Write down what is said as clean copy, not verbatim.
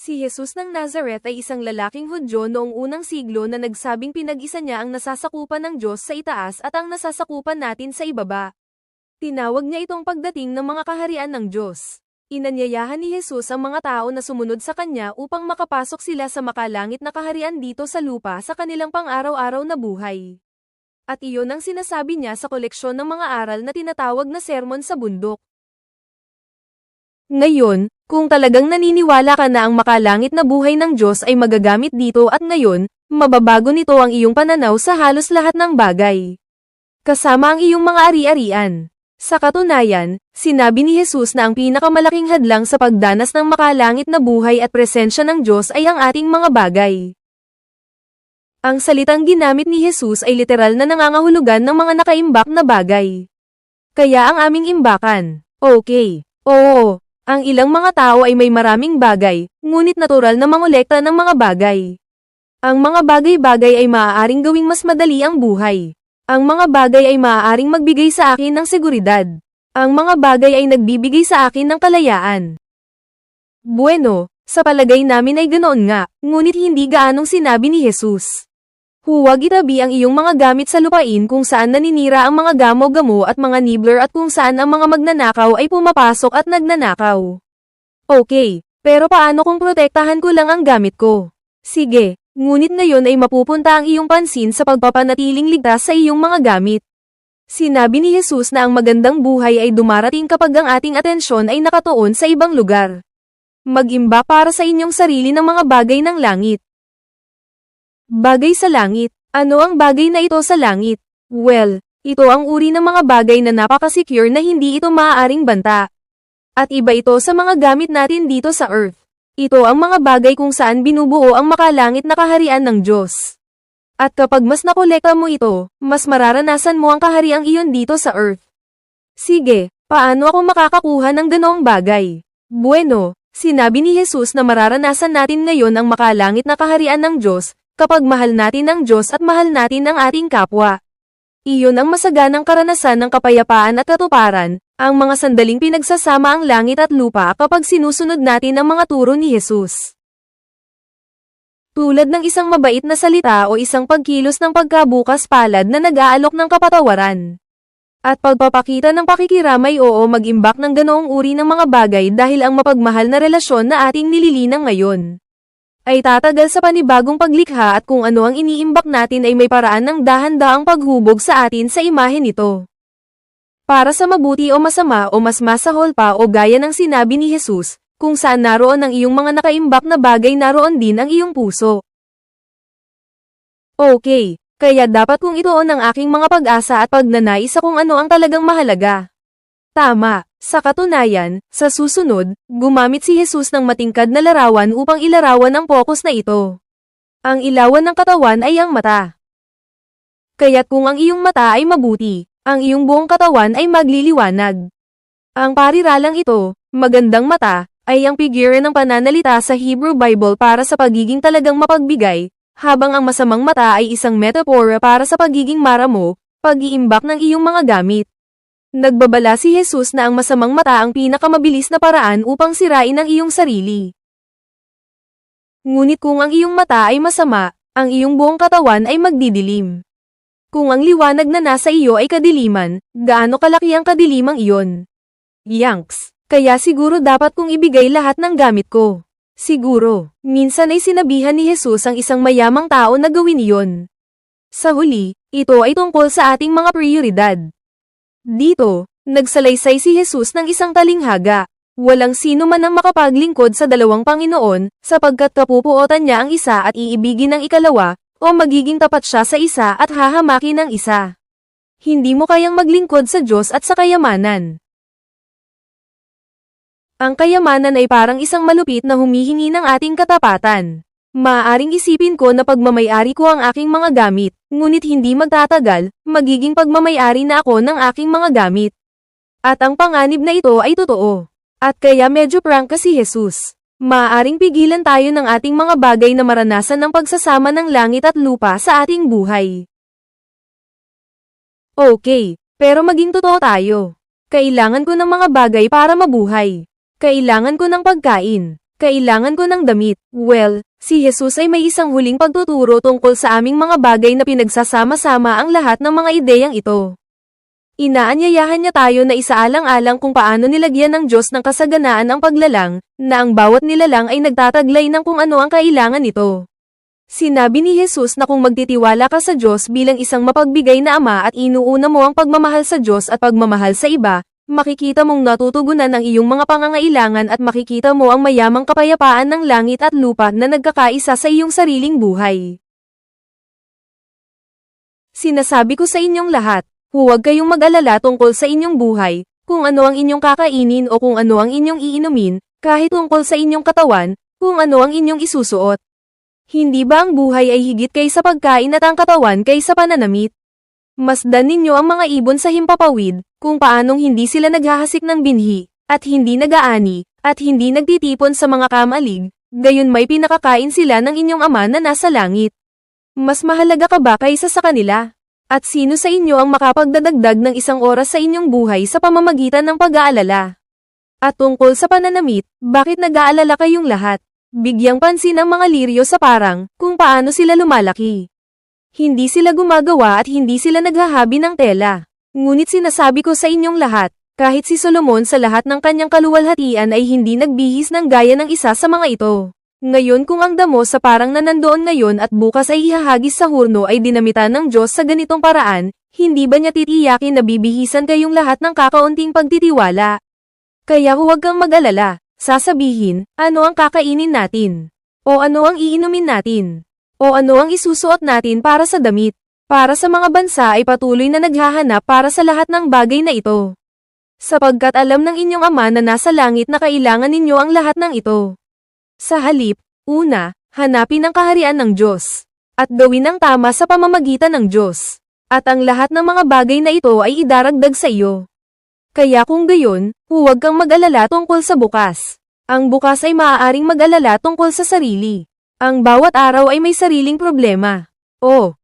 Si Jesus ng Nazareth ay isang lalaking Hudyo noong unang siglo na nagsabing pinag-isa niya ang nasasakupan ng Diyos sa itaas at ang nasasakupan natin sa ibaba. Tinawag niya itong pagdating ng mga kaharian ng Diyos. Inanyayahan ni Jesus ang mga tao na sumunod sa kanya upang makapasok sila sa makalangit na kaharian dito sa lupa sa kanilang pang-araw-araw na buhay. At iyon ang sinasabi niya sa koleksyon ng mga aral na tinatawag na Sermon sa Bundok. Ngayon, kung talagang naniniwala ka na ang makalangit na buhay ng Diyos ay magagamit dito at ngayon, mababago nito ang iyong pananaw sa halos lahat ng bagay. Kasama ang iyong mga ari-arian. Sa katunayan, sinabi ni Jesus na ang pinakamalaking hadlang sa pagdanas ng makalangit na buhay at presensya ng Diyos ay ang ating mga bagay. Ang salitang ginamit ni Jesus ay literal na nangangahulugan ng mga nakaimbak na bagay. Kaya ang aming imbakan, okay, oo. Ang ilang mga tao ay may maraming bagay, ngunit natural na mangolekta ng mga bagay. Ang mga bagay-bagay ay maaaring gawing mas madali ang buhay. Ang mga bagay ay maaaring magbigay sa akin ng seguridad. Ang mga bagay ay nagbibigay sa akin ng kalayaan. Bueno, sa palagay namin ay ganoon nga, ngunit hindi gaanong sinabi ni Jesus. Huwag itabi ang iyong mga gamit sa lupain kung saan naninira ang mga gamo-gamo at mga nibbler at kung saan ang mga magnanakaw ay pumapasok at nagnanakaw. Okay, pero paano kung protektahan ko lang ang gamit ko? Sige, ngunit ngayon ay mapupunta ang iyong pansin sa pagpapanatiling ligtas sa iyong mga gamit. Sinabi ni Jesus na ang magandang buhay ay dumarating kapag ang ating atensyon ay nakatuon sa ibang lugar. Mag-imba para sa inyong sarili ng mga bagay ng langit. Bagay sa langit. Ano ang bagay na ito sa langit? Well, ito ang uri ng mga bagay na napaka-secure na hindi ito maaaring banta. At iba ito sa mga gamit natin dito sa Earth. Ito ang mga bagay kung saan binubuo ang makalangit na kaharian ng Diyos. At kapag mas nakolekta mo ito, mas mararanasan mo ang kahariang iyon dito sa Earth. Sige, paano ako makakakuha ng ganoong bagay? Bueno, sinabi ni Jesus na mararanasan natin ngayon ang makalangit na kaharian ng Diyos, kapag mahal natin ang Diyos at mahal natin ang ating kapwa. Iyon ang masaganang karanasan ng kapayapaan at katuparan, ang mga sandaling pinagsasama ang langit at lupa kapag sinusunod natin ang mga turo ni Jesus. Tulad ng isang mabait na salita o isang pagkilos ng pagkabukas palad na nag-aalok ng kapatawaran. At pagpapakita ng pakikiramay oo mag-imbak ng ganoong uri ng mga bagay dahil ang mapagmahal na relasyon na ating nililinang ngayon ay tatagal sa panibagong paglikha at kung ano ang iniimbak natin ay may paraan ng dahan-daang paghubog sa atin sa imahe nito. Para sa mabuti o masama o mas masahol pa o gaya ng sinabi ni Jesus, kung saan naroon ang iyong mga nakaimbak na bagay naroon din ang iyong puso. Okay, kaya dapat kong ituon ang aking mga pag-asa at pagnanais sa kung ano ang talagang mahalaga. Tama. Sa katunayan, sa susunod, gumamit si Jesus ng matingkad na larawan upang ilarawan ang focus na ito. Ang ilawan ng katawan ay ang mata. Kaya't kung ang iyong mata ay mabuti, ang iyong buong katawan ay magliliwanag. Ang pariralang ito, magandang mata, ay ang figure ng pananalita sa Hebrew Bible para sa pagiging talagang mapagbigay, habang ang masamang mata ay isang metapora para sa pagiging maramo, pag-iimbak ng iyong mga gamit. Nagbabala si Jesus na ang masamang mata ang pinakamabilis na paraan upang sirain ang iyong sarili. Ngunit kung ang iyong mata ay masama, ang iyong buong katawan ay magdidilim. Kung ang liwanag na nasa iyo ay kadiliman, gaano kalaki ang kadilimang iyon? Yanks! Kaya siguro dapat kong ibigay lahat ng gamit ko. Siguro, minsan ay sinabihan ni Jesus ang isang mayamang tao na gawin iyon. Sa huli, ito ay tungkol sa ating mga prioridad. Dito, nagsalaysay si Jesus ng isang talinghaga. Walang sino man ang makapaglingkod sa dalawang Panginoon, sapagkat kapupuotan niya ang isa at iibigin ang ikalawa, o magiging tapat siya sa isa at hahamakin ang isa. Hindi mo kayang maglingkod sa Diyos at sa kayamanan. Ang kayamanan ay parang isang malupit na humihingi ng ating katapatan. Maaaring isipin ko na pagmamayari ko ang aking mga gamit, ngunit hindi magtatagal, magiging pagmamayari na ako ng aking mga gamit. At ang panganib na ito ay totoo. At kaya medyo prank si Jesus. Maaaring pigilan tayo ng ating mga bagay na maranasan ng pagsasama ng langit at lupa sa ating buhay. Okay, pero maging totoo tayo. Kailangan ko ng mga bagay para mabuhay. Kailangan ko ng pagkain. Kailangan ko ng damit. Well, si Jesus ay may isang huling pagtuturo tungkol sa aming mga bagay na pinagsasama-sama ang lahat ng mga ideyang ito. Inaanyayahan niya tayo na isaalang-alang kung paano nilagyan ng Diyos ng kasaganaan ang paglalang, na ang bawat nilalang ay nagtataglay ng kung ano ang kailangan nito. Sinabi ni Jesus na kung magtitiwala ka sa Diyos bilang isang mapagbigay na ama at inuuna mo ang pagmamahal sa Diyos at pagmamahal sa iba, makikita mong natutugunan ang iyong mga pangangailangan at makikita mo ang mayamang kapayapaan ng langit at lupa na nagkakaisa sa iyong sariling buhay. Sinasabi ko sa inyong lahat, huwag kayong mag-alala tungkol sa inyong buhay, kung ano ang inyong kakainin o kung ano ang inyong iinumin, kahit tungkol sa inyong katawan, kung ano ang inyong isusuot. Hindi ba ang buhay ay higit kaysa pagkain at ang katawan kaysa pananamit? Masdan ninyo ang mga ibon sa himpapawid, kung paanong hindi sila naghahasik ng binhi, at hindi nag-aani, at hindi nagtitipon sa mga kamalig, gayon may pinakakain sila ng inyong ama na nasa langit. Mas mahalaga ka ba kaysa sa kanila? At sino sa inyo ang makapagdadagdag ng isang oras sa inyong buhay sa pamamagitan ng pag-aalala? At tungkol sa pananamit, bakit nag-aalala kayong lahat? Bigyang pansin ang mga liryo sa parang, kung paano sila lumalaki. Hindi sila gumagawa at hindi sila naghahabi ng tela. Ngunit sinasabi ko sa inyong lahat, kahit si Solomon sa lahat ng kanyang kaluwalhatian ay hindi nagbihis ng gaya ng isa sa mga ito. Ngayon kung ang damo sa parang na nandoon ngayon at bukas ay ihahagis sa hurno ay dinamitan ng Diyos sa ganitong paraan, hindi ba niya titiyakin na bibihisan kayong lahat ng kakaunting pagtitiwala? Kaya huwag kang mag-alala, sasabihin, ano ang kakainin natin? O ano ang iinumin natin? O ano ang isusuot natin para sa damit? Para sa mga bansa ay patuloy na naghahanap para sa lahat ng bagay na ito. Sapagkat alam ng inyong ama na nasa langit na kailangan ninyo ang lahat ng ito. Sa halip, una, hanapin ang kaharian ng Diyos. At gawin ang tama sa pamamagitan ng Diyos. At ang lahat ng mga bagay na ito ay idaragdag sa iyo. Kaya kung gayon, huwag kang mag-alala tungkol sa bukas. Ang bukas ay maaaring mag-alala tungkol sa sarili. Ang bawat araw ay may sariling problema. O,